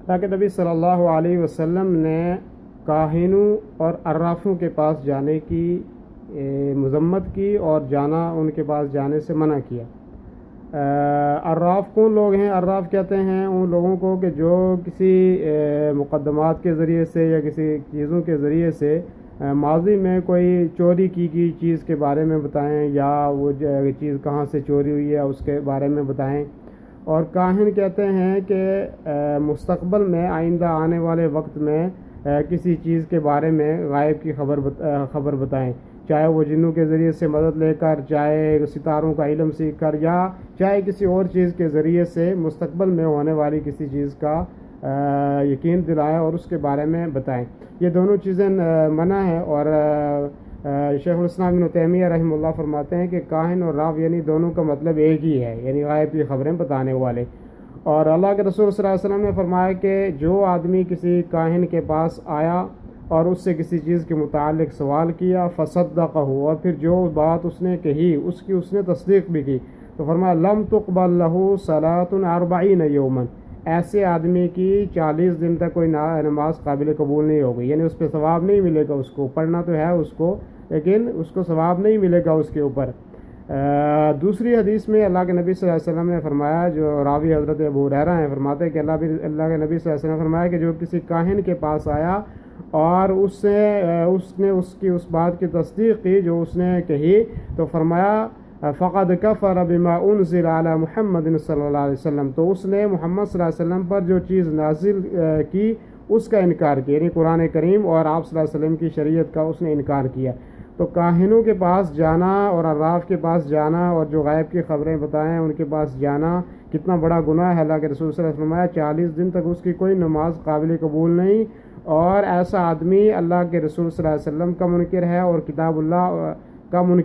اللہ کے نبی صلی اللہ علیہ وسلم نے کاہنوں اور عرافوں کے پاس جانے کی مذمت کی اور ان کے پاس جانے سے منع کیا۔ عراف کون لوگ ہیں؟ عراف کہتے ہیں ان لوگوں کو کہ جو کسی مقدمات کے ذریعے سے یا کسی چیزوں کے ذریعے سے ماضی میں کوئی چوری کی گئی چیز کے بارے میں بتائیں، یا وہ چیز کہاں سے چوری ہوئی ہے اس کے بارے میں بتائیں۔ اور کاہن کہتے ہیں کہ مستقبل میں آئندہ آنے والے وقت میں کسی چیز کے بارے میں غائب کی خبر بتائیں، چاہے وہ جنوں کے ذریعے سے مدد لے کر، چاہے ستاروں کا علم سیکھ کر، یا چاہے کسی اور چیز کے ذریعے سے مستقبل میں ہونے والی کسی چیز کا یقین دلائیں اور اس کے بارے میں بتائیں۔ یہ دونوں چیزیں منع ہیں، اور شیخ الاسلام ابن تیمیہ رحمہ اللہ فرماتے ہیں کہ کاہن اور راف یعنی دونوں کا مطلب ایک ہی ہے، یعنی غائب کی خبریں بتانے والے۔ اور اللہ کے رسول صلی اللہ علیہ وسلم نے فرمایا کہ جو آدمی کسی کاہن کے پاس آیا اور اس سے کسی چیز کے متعلق سوال کیا، فصدقہ، اور پھر جو بات اس نے کہی اس نے تصدیق بھی کی، تو فرمایا لم تقبل لہ صلاۃ 40 یوما، ایسے آدمی کی 40 دن تک کوئی نماز قابل قبول نہیں ہوگی، یعنی اس پہ ثواب نہیں ملے گا، اس کو پڑھنا تو ہے اس کو، لیکن اس کو ثواب نہیں ملے گا اس کے اوپر۔ دوسری حدیث میں اللہ کے نبی صلی اللہ علیہ وسلم نے فرمایا، جو راوی حضرت ابو ہریرہ ہیں، فرماتے ہیں کہ اللہ کے نبی صلی اللہ علیہ وسلم نے فرمایا کہ جو کسی کاہن کے پاس آیا اور اس نے اس بات کی تصدیق کی جو اس نے کہی، تو فرمایا فقد کفر بما انزل علی محمد صلی اللہ علیہ وسلم، تو اس نے محمد صلی اللہ علیہ وسلم پر جو چیز نازل کی اس کا انکار کیا، یعنی قرآن کریم اور آپ صلی اللہ علیہ وسلم کی شریعت کا اس نے انکار کیا۔ تو کاہنوں کے پاس جانا اور عراف کے پاس جانا اور جو غائب کی خبریں بتائیں ان کے پاس جانا کتنا بڑا گناہ ہے۔ اللہ کے رسول صلی اللہ علیہ وسلم نے 40 دن تک اس کی کوئی نماز قابل قبول نہیں، اور ایسا آدمی اللہ کے رسول صلی اللہ علیہ وسلم کا منکر ہے اور کتاب اللہ کا منکر